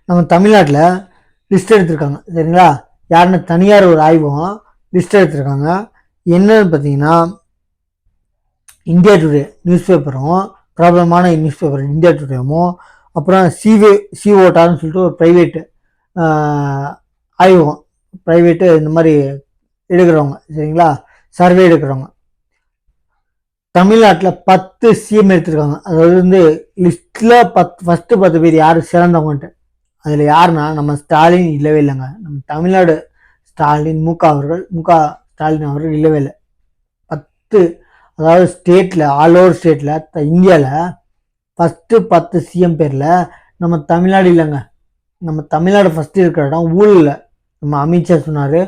நம்ம தமிழ்நாட்டில் லிஸ்ட் எடுத்திருக்காங்க சரிங்களா. யாருன்னு தனியார் ஒரு ஆய்வகம் லிஸ்ட் எடுத்திருக்காங்க. என்னன்னு பார்த்தீங்கன்னா இந்தியா டுடே நியூஸ் பேப்பரும் பிரபலமான நியூஸ் பேப்பர் இந்தியா டுடேவும் அப்புறம் சிஓட்டான்னு சொல்லிட்டு ஒரு ப்ரைவேட்டு ஆய்வகம் ப்ரைவேட்டு இந்த மாதிரி எடுக்கிறவங்க சரிங்களா, சர்வே எடுக்கிறவங்க தமிழ்நாட்டில் 10 சிஎம் எடுத்திருக்காங்க. அதாவது லிஸ்ட்டில் ஃபஸ்ட்டு 10 பேர் யார் சிறந்தவங்கன்ட்டு. அதில் யாருன்னா நம்ம ஸ்டாலின் இல்லவே இல்லைங்க. நம்ம தமிழ்நாடு ஸ்டாலின் முக ஸ்டாலின் அவர்கள் இல்லவே இல்லை. 10 அதாவது ஸ்டேட்டில் ஆல் ஓவர் ஸ்டேட்டில் இந்தியாவில் ஃபஸ்ட்டு 10 சிஎம் பேரில் நம்ம தமிழ்நாடு இல்லைங்க. நம்ம தமிழ்நாடு ஃபஸ்ட்டு இருக்கிற இடம் ஊழலில். நம்ம அமித்ஷா சொன்னார்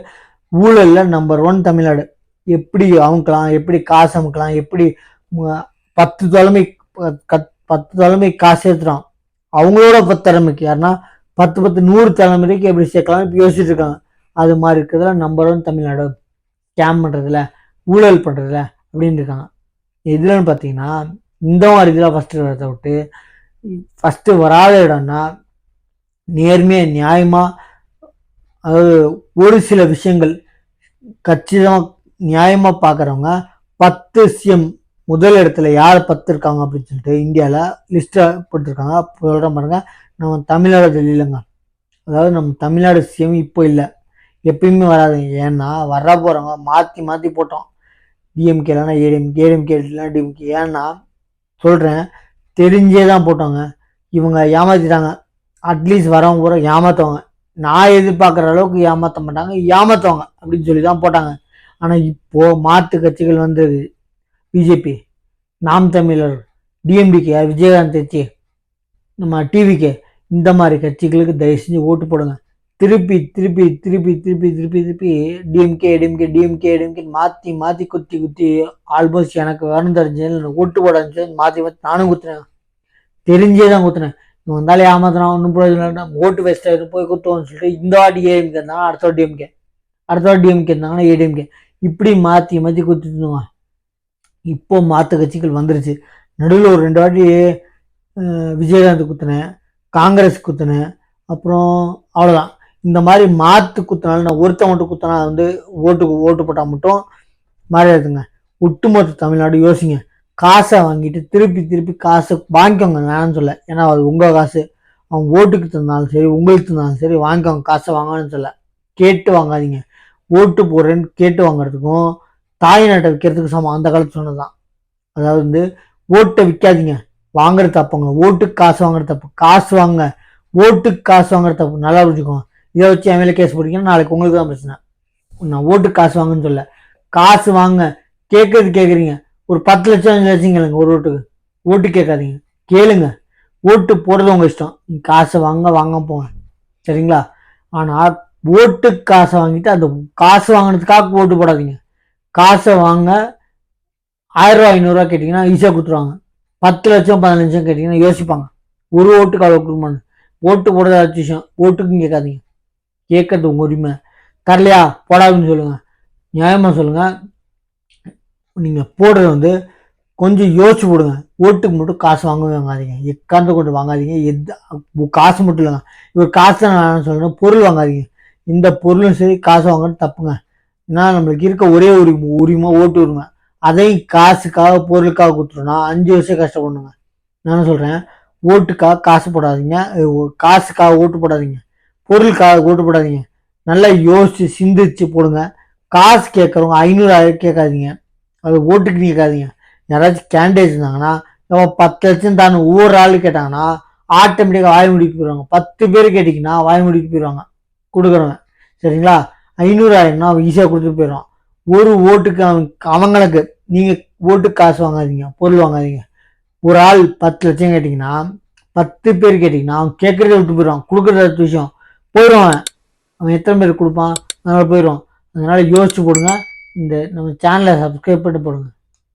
ஊழலில் நம்பர் 1 தமிழ்நாடு. எப்படி அமுக்கலாம், எப்படி காசு அமுக்கலாம், எப்படி 10 தலைமை காசு ஏற்றுறான். அவங்களோட 10 தலைமைக்கு யாருன்னா 10 100 தலைமுறைக்கு எப்படி சேர்க்கலாம் இப்போ யோசிச்சுட்டு இருக்காங்க. அது மாதிரி இருக்கிறதுல நம்பர் 1 தமிழ்நாடு. ஸ்கேம் பண்ணுறதுல ஊழல் பண்ணுறதுல அப்படின்னு இருக்காங்க. எதுலன்னு பார்த்தீங்கன்னா இந்த மாதிரி இதெல்லாம் ஃபஸ்ட்டு வரதை விட்டு ஃபஸ்ட்டு வராத இடம்னா நேர்மையாக நியாயமாக, அதாவது ஒரு சில விஷயங்கள் கச்சிதமாக நியாயமாக பார்க்குறவங்க 10 சிஎம் முதல் இடத்துல யார் 10 இருக்காங்க அப்படின்னு சொல்லிட்டு இந்தியாவில் லிஸ்ட்டை போட்டிருக்காங்க. சொல்கிறேன் பாருங்க, நம்ம தமிழ்நாடு இல்லைங்க. அதாவது நம்ம தமிழ்நாடு சிஎம் இப்போ இல்லை, எப்பயுமே வராதுங்க. ஏன்னா வர போகிறவங்க மாற்றி மாற்றி போட்டோம். டிஎம்கே இல்லைனா ஏடிஎம்கே, ஏடிஎம்கே இல்லைனா டிஎம்கே. ஏன்னா சொல்கிறேன், தெரிஞ்சே தான் போட்டோங்க. இவங்க ஏமாற்றிட்டாங்க. அட்லீஸ்ட் வரவங்க பூரா ஏமாற்றுவாங்க. நான் எதிர்பார்க்குற அளவுக்கு ஏமாற்ற மாட்டாங்க, ஏமாற்றுவாங்க அப்படின்னு சொல்லி தான் போட்டாங்க. ஆனால் இப்போது மாற்று கட்சிகள் வந்தது. பிஜேபி, நாம் தமிழர், டிஎம்டிகே, விஜயகாந்த் கட்சி, நம்ம டிவிகே, இந்த மாதிரி கட்சிகளுக்கு தயவு செஞ்சு ஓட்டு போடுங்க. திருப்பி திருப்பி திருப்பி திருப்பி திருப்பி திருப்பி டிஎம்கே டிஎம்கே டிஎம்கே டிஎம்கே மாற்றி மாற்றி குத்தி குத்தி ஆல்மோஸ்ட் எனக்கு வரணும் தெரிஞ்சு ஓட்டு போட மாற்றி மாற்றி நானும் குத்துனேன். தெரிஞ்சே தான் குத்துனேன். இவன் வந்தாலே ஏமாத்தினா ஒன்றும் பிரயோஜனம், ஓட்டு வேஸ்ட் ஆகிட்டு போய் குத்துவோம்னு சொல்லிட்டு இந்த வாட்டி ஏடிஎம்கே இருந்தாங்கன்னா அடுத்த வாட்டி டிஎம்கே, அடுத்த வாட்டி டிஎம்கே இருந்தாங்கன்னா ஏடிஎம்கே, இப்படி மாற்றி மாற்றி குத்திட்டுங்க. இப்போ மாற்று கட்சிகள் வந்துருச்சு. நடுவில் ஒரு 2 வாட்டி விஜயகாந்த் குத்துனேன், காங்கிரஸ் குத்துனேன், அப்புறம் அவ்வளோதான். இந்த மாதிரி மாற்று குத்தினாலும் நான் ஒருத்த மட்டும் குத்தினா ஓட்டு போட்டால் மட்டும் மாறிடுதுங்க. ஒட்டுமொத்த தமிழ்நாடு யோசிங்க. காசை வாங்கிட்டு திருப்பி திருப்பி காசை வாங்கிக்கோங்க, வேணான்னு சொல்ல. ஏன்னா அது உங்கள் காசு. அவங்க ஓட்டுக்கு தந்தாலும் சரி உங்களுக்கு தந்தாலும் சரி வாங்கிக்கோங்க. காசை வாங்கணும்னு சொல்ல, கேட்டு வாங்காதீங்க. ஓட்டு போடுறேன்னு கேட்டு வாங்குறதுக்கும் தாய் நாட்டை விற்கிறதுக்கு சமம். அந்த காலத்து சொன்னதுதான். அதாவது ஓட்டை விற்காதீங்க, வாங்குறது தப்புங்க. ஓட்டுக்கு காசு வாங்குறது தப்பு. காசு வாங்க, ஓட்டுக்கு காசு வாங்குறது தப்பு. நல்லா புரிஞ்சுக்கோங்க. இதை வச்சு என் மேலே கேஸ் போட்டிங்கன்னா நாளைக்கு உங்களுக்கு தான் பிரச்சனை. நான் ஓட்டுக்கு காசு வாங்குன்னு சொல்ல, காசு வாங்க. கேட்குறீங்க, ஒரு 10 லட்சம் 5 லட்சம் கேளுங்க ஒரு ஓட்டு கேட்காதீங்க, கேளுங்க. ஓட்டு போடுறது உங்கள் இஷ்டம். நீ காசை வாங்க போங்க சரிங்களா. ஆனால் ஓட்டுக்கு காசை வாங்கிட்டு அந்த காசு வாங்கினதுக்காக ஓட்டு போடாதீங்க. காசை வாங்க 1000 ரூபா 500 ரூபா கேட்டிங்கன்னா ஈஸியாக கொடுத்துருவாங்க. 10 லட்சம் 15 லட்சம் கேட்டிங்கன்னா யோசிப்பாங்க. ஒரு ஓட்டுக்கு அவ்வளோ கொடுமான்னு. ஓட்டு போடுறதா விஷயம். ஓட்டுக்கும் கேட்காதீங்க. கேட்கறது உங்கள் உரிமை. தரலையா போடாதுன்னு சொல்லுங்கள், நியாயமாக சொல்லுங்கள். நீங்கள் போடுறது கொஞ்சம் யோசிச்சு போடுங்க. ஓட்டுக்கு மட்டும் காசு வாங்காதீங்க, எக்காந்து கொண்டு வாங்காதீங்க. காசு மட்டும் இல்லைங்க, இவர் காசு தான் நான் சொல்கிறேன், பொருள் வாங்காதீங்க. இந்த பொருளும் சரி காசு வாங்குறது தப்புங்க. ஏன்னா நம்மளுக்கு இருக்க ஒரே உரிமை ஓட்டு உரிமை. அதையும் காசுக்காக பொருளுக்காக கொடுத்துருன்னா 5 வருஷம் கஷ்டப்படணுங்க. நான் சொல்கிறேன், ஓட்டுக்காக காசு போடாதீங்க, காசுக்காக ஓட்டு போடாதீங்க, பொருளுக்காக ஓட்டு போடாதீங்க. நல்லா யோசிச்சு சிந்திச்சு போடுங்க. காசு கேட்குறவங்க 500 1000 கேட்காதீங்க, அது ஓட்டுக்கு கேட்காதீங்க. யாராச்சும் கேண்டிடேட் இருந்தாங்கன்னா 10 லட்சம் தான் ஒவ்வொரு ஆளு கேட்டாங்கன்னா ஆட்டோமேட்டிக்காக வாய் முடிக்கு போயிடுவாங்க. 10 பேர் கேட்டிங்கன்னா வாய் முடிக்கு போயிடுவாங்க கொடுக்குறவங்க சரிங்களா. 500 1000னா ஈஸியாக கொடுத்துட்டு போயிடுவான். ஒரு ஓட்டுக்கு அவங்களுக்கு நீங்கள் ஓட்டுக்கு காசு வாங்காதீங்க, பொருள் வாங்காதீங்க. ஒரு ஆள் 10 லட்சம் கேட்டிங்கன்னா 10 பேர் கேட்டிங்கன்னா அவன் கேட்குறத விட்டு போயிடுவான். கொடுக்குறது விஷயம் போயிடுவான். அவன் எத்தனை பேர் கொடுப்பான், அதனால போயிடுவான். அதனால யோசிச்சு போடுங்க. இந்த நம்ம சேனலை சப்ஸ்கிரைப் பண்ணிட்டு போடுங்க.